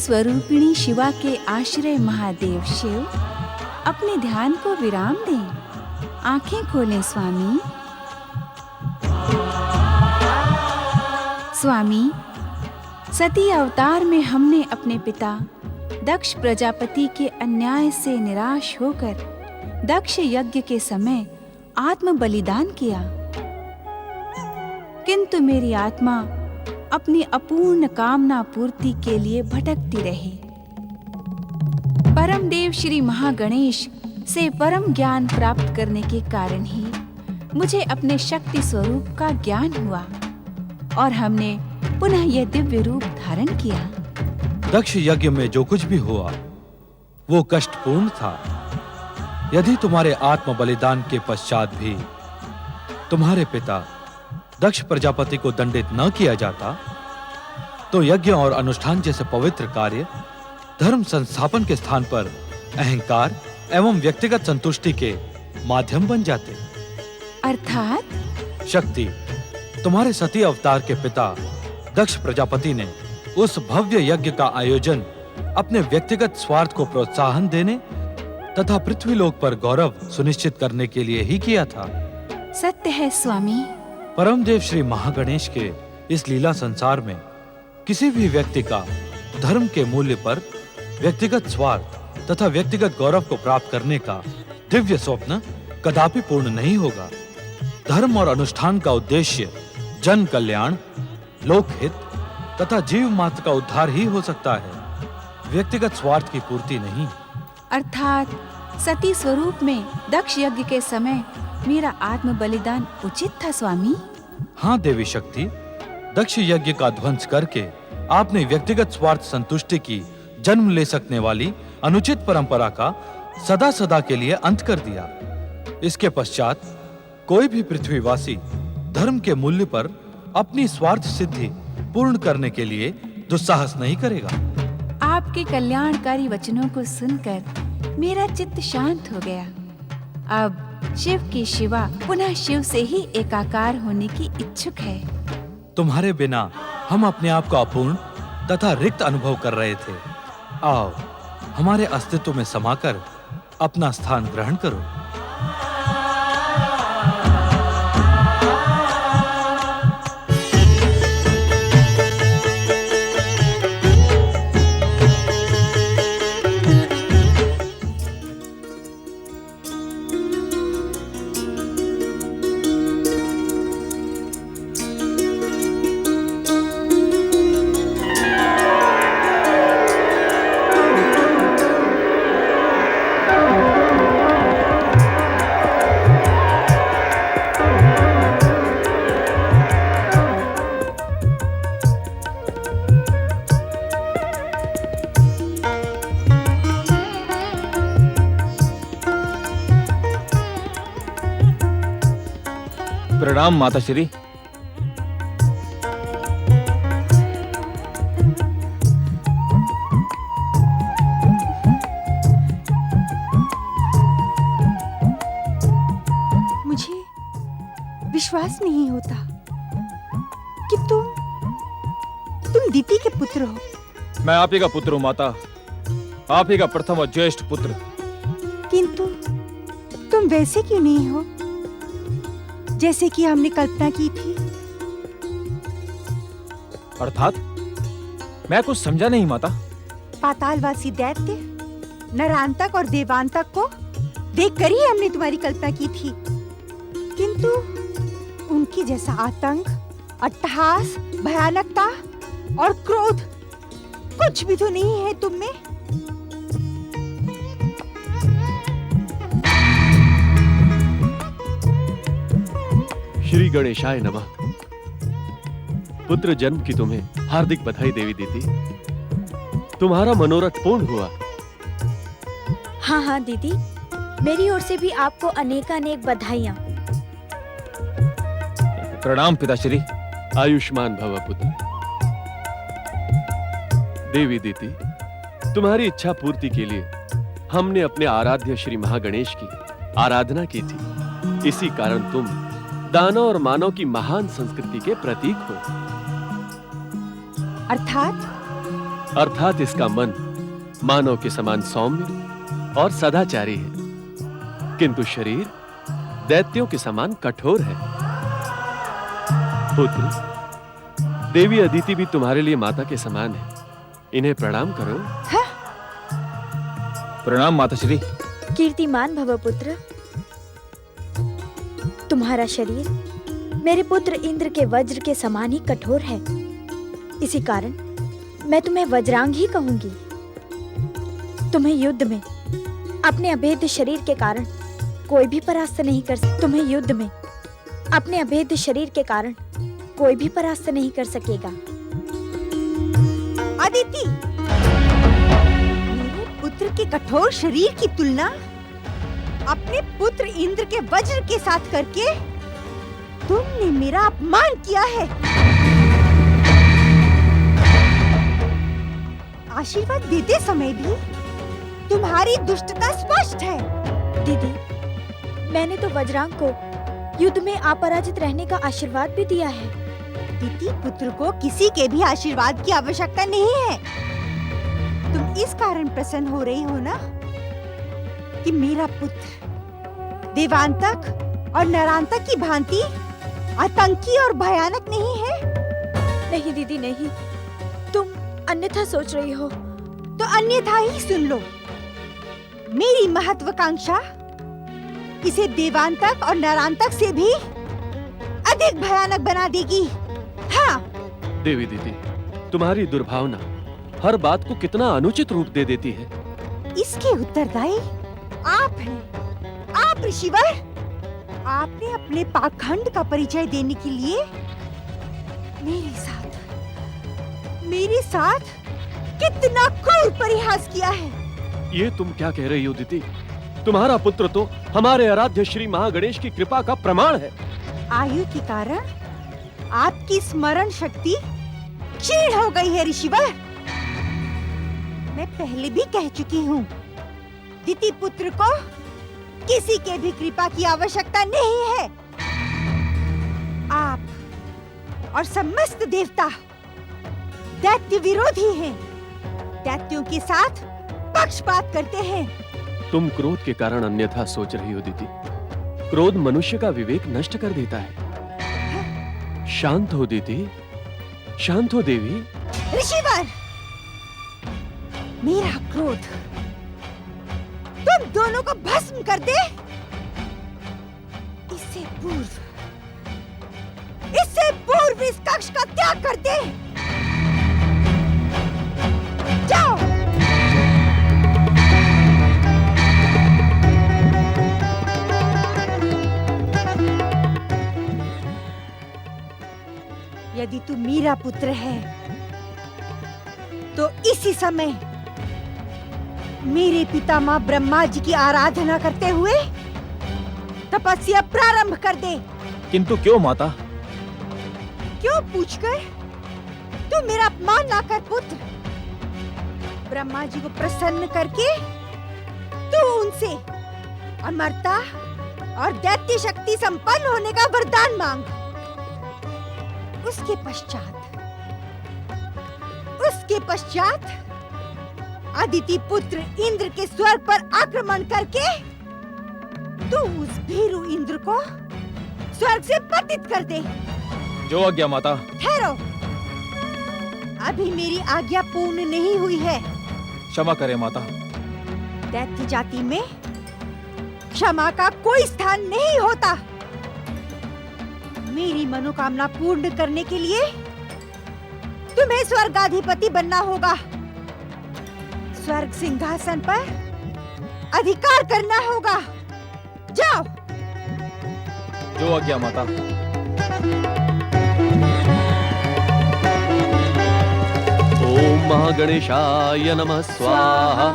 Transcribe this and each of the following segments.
स्वरूपिणी शिवा के आश्रय महादेव शिव अपने ध्यान को विराम दें। आंखें खोलें स्वामी। स्वामी, सती अवतार में हमने अपने पिता दक्ष प्रजापति के अन्याय से निराश होकर दक्ष यज्ञ के समय आत्म बलिदान किया, किंतु मेरी आत्मा अपनी अपूर्ण कामना पूर्ति के लिए भटकती रही। परम देव श्री महागणेश से परम ज्ञान प्राप्त करने के कारण ही मुझे अपने शक्ति स्वरूप का ज्ञान हुआ और हमने पुनः यह दिव्य रूप धारण किया। दक्ष यज्ञ में जो कुछ भी हुआ वो कष्टपूर्ण था। यदि तुम्हारे आत्म बलिदान के पश्चात भी तुम्हारे पिता दक्ष प्रजापति को दंडित न किया जाता तो यज्ञ और अनुष्ठान जैसे पवित्र कार्य धर्म संस्थापन के स्थान पर अहंकार एवं व्यक्तिगत संतुष्टि के माध्यम बन जाते। अर्थात शक्ति, तुम्हारे सती अवतार के पिता दक्ष प्रजापति ने उस भव्य यज्ञ का आयोजन अपने व्यक्तिगत स्वार्थ को प्रोत्साहन देने तथा पृथ्वीलोक पर गौरव सुनिश्चित करने के लिए ही किया था। सत्य है स्वामी। परमदेव श्री महागणेश के इस लीला संसार में किसी भी व्यक्ति का धर्म के मूल्य पर व्यक्तिगत स्वार्थ तथा व्यक्तिगत गौरव को प्राप्त करने का दिव्य स्वप्न कदापि पूर्ण नहीं होगा। धर्म और अनुष्ठान का उद्देश्य जन कल्याण, लोकहित तथा जीव मात्र का उद्धार ही हो सकता है, व्यक्तिगत स्वार्थ की पूर्ति नहीं। अर्थात सती स्वरूप में दक्ष यज्ञ के समय मेरा आत्म बलिदान उचित था स्वामी। हाँ देवी शक्ति, दक्ष यज्ञ का ध्वंस करके आपने व्यक्तिगत स्वार्थ संतुष्टि की जन्म ले सकने वाली अनुचित परंपरा का सदा सदा के लिए अंत कर दिया। इसके पश्चात कोई भी पृथ्वीवासी धर्म के मूल्य पर अपनी स्वार्थ सिद्धि पूर्ण करने के लिए दुस्साहस नहीं करेगा। आपके कल्याणकारी वचनों को सुनकर मेरा चित्त शांत हो गया। अब शिव की शिवा पुनः शिव से ही एकाकार होने की इच्छुक है। तुम्हारे बिना हम अपने आप को अपूर्ण तथा रिक्त अनुभव कर रहे थे। आओ, हमारे अस्तित्व में समाकर अपना स्थान ग्रहण करो। प्रणाम माताश्री। मुझे विश्वास नहीं होता कि तुम दीति के पुत्र हो। मैं आप ही का पुत्र हूँ माता, आप ही का प्रथम और ज्येष्ठ पुत्र। किंतु तुम वैसे क्यों नहीं हो जैसे कि हमने कल्पना की थी? अर्थात मैं कुछ समझा नहीं माता। पातालवासी दैत्य, नरांतक और देवांतक को देखकर ही हमने तुम्हारी कल्पना की थी, किंतु उनकी जैसा आतंक, अट्टहास, भयानकता और क्रोध कुछ भी तो नहीं है तुम में। श्री गणेशाय नमः। पुत्र जन्म की तुम्हें हार्दिक बधाई देवी दीदी। तुम्हारा मनोरथ पूर्ण हुआ। हाँ हाँ दीदी, मेरी ओर से भी आपको अनेकानेक बधाइयाँ। प्रणाम पिताश्री। आयुष्मान भव पुत्र। देवी दीदी, तुम्हारी इच्छा पूर्ति के लिए हमने अपने आराध्य श्री महागणेश की आराधना की थी। इसी कारण तुम दानव और मानव की महान संस्कृति के प्रतीक हो। अर्थात अर्थात इसका मन मानव के समान सौम्य और सदाचारी है, किंतु शरीर दैत्यों के समान कठोर है। पुत्र, देवी अदिति भी तुम्हारे लिए माता के समान है। इन्हें प्रणाम करो। प्रणाम माताश्री। कीर्तिमान भव पुत्र। तुम्हारा शरीर मेरे पुत्र इंद्र के वज्र के समान ही कठोर है। इसी कारण मैं तुम्हें वज्रांग ही कहूंगी। तुम्हें युद्ध में अपने अभेद्य शरीर के कारण कोई भी परास्त नहीं कर तुम्हें युद्ध में अपने अभेद्य शरीर के कारण कोई भी परास्त नहीं कर सकेगा। अदिति, मेरे पुत्र के कठोर शरीर की तुलना अपने पुत्र इंद्र के वज्र के साथ करके तुमने मेरा अपमान किया है। आशीर्वाद देते समय भी तुम्हारी दुष्टता स्पष्ट है। दीदी, मैंने तो वज्रांग को युद्ध में अपराजित रहने का आशीर्वाद भी दिया है। दिति पुत्र को किसी के भी आशीर्वाद की आवश्यकता नहीं है। तुम इस कारण प्रसन्न हो रही हो ना कि मेरा पुत्र देवांतक और नरांतक की भांति आतंकी और भयानक नहीं है। नहीं दीदी नहीं, तुम अन्यथा सोच रही हो। तो अन्यथा ही सुन लो। मेरी महत्वाकांक्षा इसे देवांतक और नरांतक से भी अधिक भयानक बना देगी। हाँ। देवी दीदी, तुम्हारी दुर्भावना हर बात को कितना अनुचित रूप दे देती है। इसके उत्तरदायी आप हैं। आप ऋषिवर, आपने अपने पाखंड का परिचय देने के लिए मेरे साथ कितना क्रूर परिहास किया है। ये तुम क्या कह रही हो दीदी? तुम्हारा पुत्र तो हमारे आराध्य श्री महागणेश की कृपा का प्रमाण है। आयु के कारण आपकी स्मरण शक्ति क्षीण हो गई है ऋषिवर। मैं पहले भी कह चुकी हूँ, दिति पुत्र को किसी के भी कृपा की आवश्यकता नहीं है। आप और समस्त देवता दैत्य विरोधी हैं। दैत्यों के साथ पक्षपात करते हैं। तुम क्रोध के कारण अन्यथा सोच रही हो दीदी। क्रोध मनुष्य का विवेक नष्ट कर देता है। शांत हो दीदी, शांत हो देवी। ऋषिवर, मेरा क्रोध तुम दोनों को भस्म कर दे, इससे पूर्व इस कक्ष का त्याग कर दे। जाओ। यदि तू मेरा पुत्र है तो इसी समय मेरे पितामह ब्रह्मा जी की आराधना करते हुए तपस्या प्रारंभ कर दे। किंतु क्यों माता? क्यों पूछकर? तू मेरा अपमान ना कर पुत्र। ब्रह्मा जी को प्रसन्न करके तू उनसे अमरता और दैत्य शक्ति संपन्न होने का वरदान मांग। उसके पश्चात अदिति पुत्र इंद्र के स्वर्ग पर आक्रमण करके तू उस भीरु इंद्र को स्वर्ग से पतित कर दे। जो आज्ञा माता। ठहरो, अभी मेरी आज्ञा पूर्ण नहीं हुई है। क्षमा करें माता। दैत्य जाति में क्षमा का कोई स्थान नहीं होता। मेरी मनोकामना पूर्ण करने के लिए तुम्हें स्वर्गाधिपति बनना होगा। स्वर्ग सिंहासन पर अधिकार करना होगा। जाओ। जो आज्ञा माता। ओम महागणेशाय नमः स्वाहा।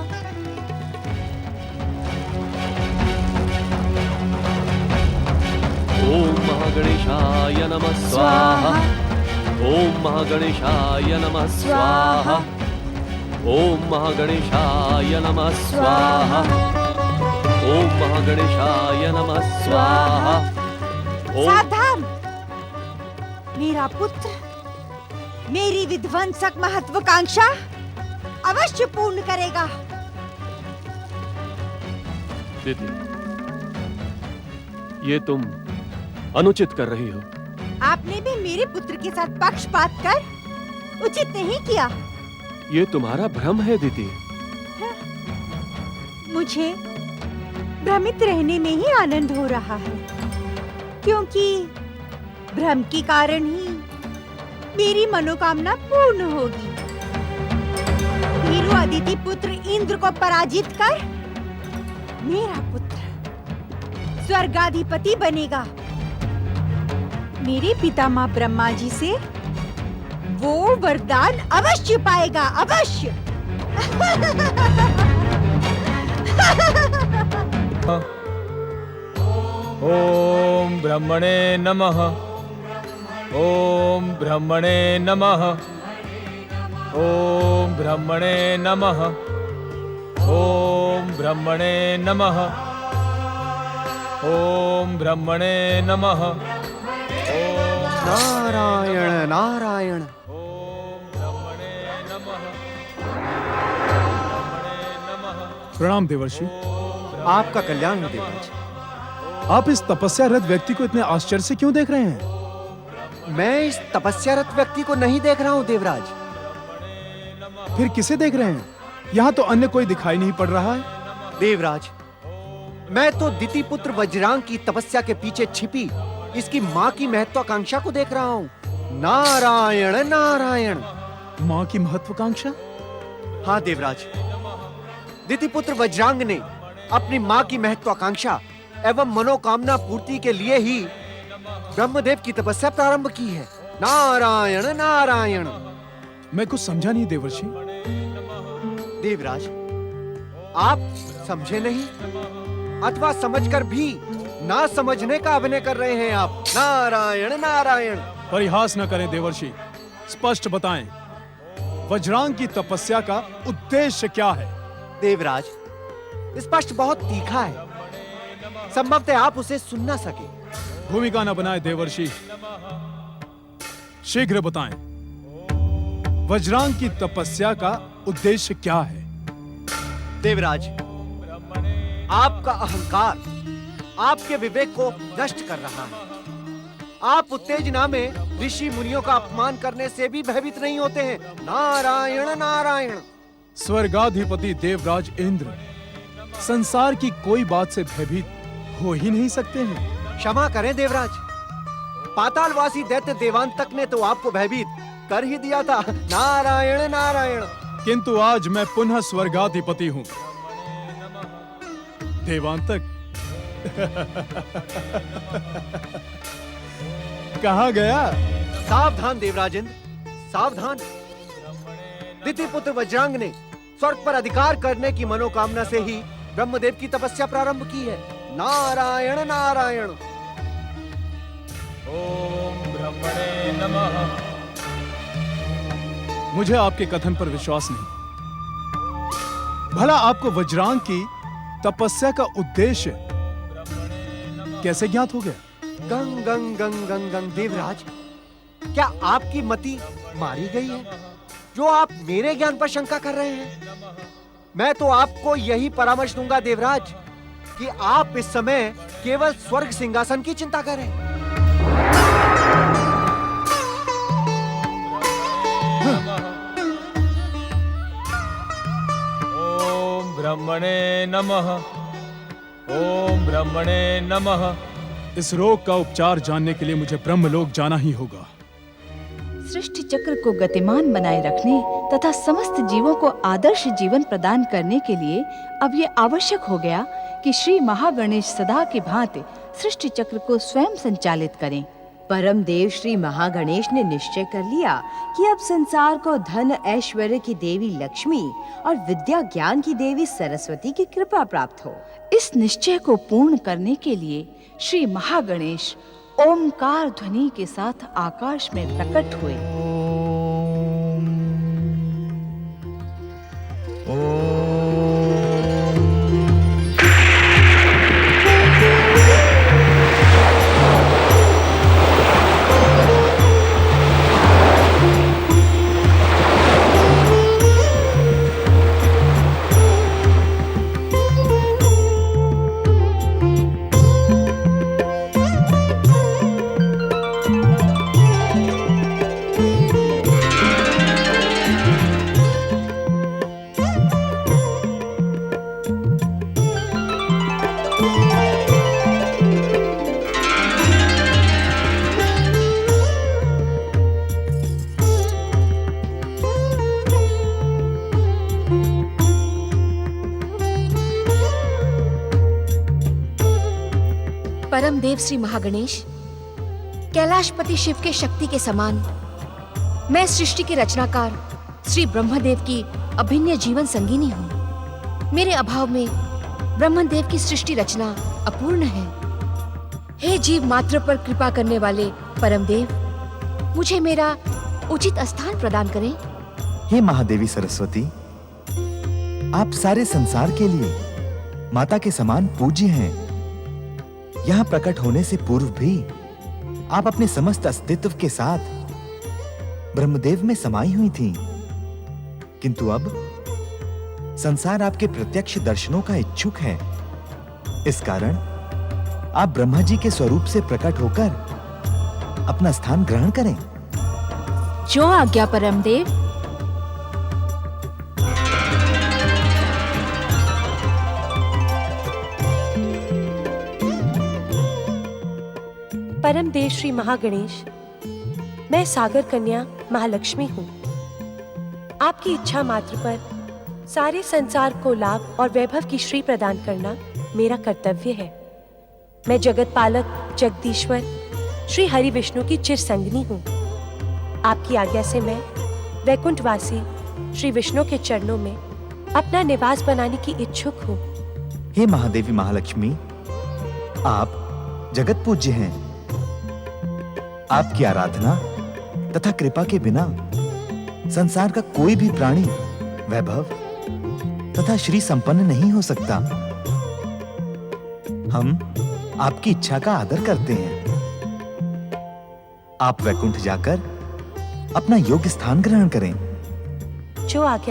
ओम महागणेशाय नमः स्वाहा। ओम महागणेशाय नमः स्वाहा। ओम महागणेशाय नमः स्वाहा। ओम महागणेशाय नमः स्वाहा। सावधान! मेरा पुत्र मेरी विध्वंसक महत्वाकांक्षा अवश्य पूर्ण करेगा। दीदी, ये तुम अनुचित कर रही हो। आपने भी मेरे पुत्र के साथ पक्षपात कर उचित नहीं किया। ये तुम्हारा भ्रम है दीदी। मुझे भ्रमित रहने में ही आनंद हो रहा है, क्योंकि भ्रम के कारण ही मेरी मनोकामना पूर्ण होगी। वीरू अदिति पुत्र इंद्र को पराजित कर मेरा पुत्र स्वर्गाधिपति बनेगा। मेरे पितामह ब्रह्मा जी से वो वरदान अवश्य पाएगा, अवश्य। ओम ब्रह्मणे नमः। ओम ब्रह्मणे नमः। ओम ब्रह्मणे नमः। ओम ब्रह्मणे नमः। ओम ब्रह्मणे नमः। नारायण नारायण। ओम ब्रह्मणे नमः। प्रणाम देवर्षि। आपका कल्याण हो देवराज। आप इस तपस्यारत व्यक्ति को इतने आश्चर्य से क्यों देख रहे हैं? मैं इस तपस्यारत व्यक्ति को नहीं देख रहा हूँ देवराज। फिर किसे देख रहे हैं? यहाँ तो अन्य कोई दिखाई नहीं पड़ रहा है। देवराज, मैं तो दिति पुत्र वज्रांग की तपस्या के पीछे छिपी इसकी माँ की महत्वाकांक्षा को देख रहा हूँ। नारायण नारायण। माँ की महत्वाकांक्षा? हाँ देवराज, दिति पुत्र वज्रांग ने अपनी माँ की महत्वाकांक्षा एवं मनोकामना पूर्ति के लिए ही ब्रह्मदेव की तपस्या प्रारंभ की है। नारायण नारायण। मैं कुछ समझा नहीं देवर्षि। देवराज, आप समझे नहीं अथवा समझकर भी ना समझने का अभिनय कर रहे हैं आप। नारायण नारायण। परिहास न करें देवर्षि, स्पष्ट बताएं, वज्रांग की तपस्या का उद्देश्य क्या है? देवराज, स्पष्ट बहुत तीखा है, संभवतः आप उसे सुन ना सके। भूमिका न बनाए देवर्षि, शीघ्र बताएं, वज्रांग की तपस्या का उद्देश्य क्या है? देवराज, आपका अहंकार आपके विवेक को नष्ट कर रहा है। आप उत्तेजना में ऋषि मुनियों का अपमान करने से भी भयभीत नहीं होते हैं। नारायण नारायण। स्वर्गाधिपति देवराज इंद्र संसार की कोई बात से भयभीत हो ही नहीं सकते हैं। क्षमा करें देवराज, पातालवासी दैत्य देवांतक ने तो आपको भयभीत कर ही दिया था। नारायण नारायण। किंतु आज मैं पुनः स्वर्गाधिपति हूं। देवांतक कहाँ गया? सावधान देवराजेंद्र, सावधान। दिति पुत्र वज्रांग ने स्वर्ग पर अधिकार करने की मनोकामना से ही ब्रह्मदेव की तपस्या प्रारंभ की है। नारायण नारायण। ओम ब्रह्मणे नमः। मुझे आपके कथन पर विश्वास नहीं। भला आपको वज्रांग की तपस्या का उद्देश्य कैसे ज्ञात हो गया? गंग गंग गंग गंग गंग। देवराज, क्या आपकी मति मारी गई है जो आप मेरे ज्ञान पर शंका कर रहे हैं? मैं तो आपको यही परामर्श दूंगा देवराज कि आप इस समय केवल स्वर्ग सिंहासन की चिंता करें। ओम ब्रह्मणे नमः। ओम ब्रह्मणे नमः। इस रोग का उपचार जानने के लिए मुझे ब्रह्मलोक जाना ही होगा। सृष्टि चक्र को गतिमान बनाए रखने तथा समस्त जीवों को आदर्श जीवन प्रदान करने के लिए अब ये आवश्यक हो गया कि श्री महागणेश सदा की भांति सृष्टि चक्र को स्वयं संचालित करें। परम देव श्री महागणेश ने निश्चय कर लिया कि अब संसार को धन ऐश्वर्य की देवी लक्ष्मी और विद्या ज्ञान की देवी सरस्वती की कृपा प्राप्त हो। इस निश्चय को पूर्ण करने के लिए श्री महागणेश ओमकार ध्वनि के साथ आकाश में प्रकट हुए। परम देव श्री महागणेश, कैलाशपति शिव के शक्ति के समान मैं सृष्टि के रचनाकार श्री ब्रह्मदेव की अभिन्न जीवन संगिनी हूँ। मेरे अभाव में ब्रह्मदेव की सृष्टि रचना अपूर्ण है। हे जीव मात्र पर कृपा करने वाले परम देव, मुझे मेरा उचित स्थान प्रदान करें। हे महादेवी सरस्वती, आप सारे संसार के लिए माता के समान पूज्य हैं। यहाँ प्रकट होने से पूर्व भी आप अपने समस्त अस्तित्व के साथ ब्रह्मदेव में समाई हुई थीं। किंतु अब संसार आपके प्रत्यक्ष दर्शनों का इच्छुक है। इस कारण आप ब्रह्मा जी के स्वरूप से प्रकट होकर अपना स्थान ग्रहण करें। जो आज्ञा परम देव। परम देव श्री महागणेश, मैं सागर कन्या महालक्ष्मी हूँ। आपकी इच्छा मात्र पर सारे संसार को लाभ और वैभव की श्री प्रदान करना मेरा कर्तव्य है। मैं जगत पालक जगदीश्वर श्री हरि विष्णु की चिर संगिनी हूँ। आपकी आज्ञा से मैं वैकुंठवासी श्री विष्णु के चरणों में अपना निवास बनाने की इच्छुक हूँ। हे महादेवी महालक्ष्मी, आप जगत पूज्य हैं। आपकी आराधना तथा कृपा के बिना संसार का कोई भी प्राणी वैभव तथा श्री संपन्न नहीं हो सकता। हम आपकी इच्छा का आदर करते हैं। आप वैकुंठ जाकर अपना योग्य स्थान ग्रहण करें। जो आज्ञा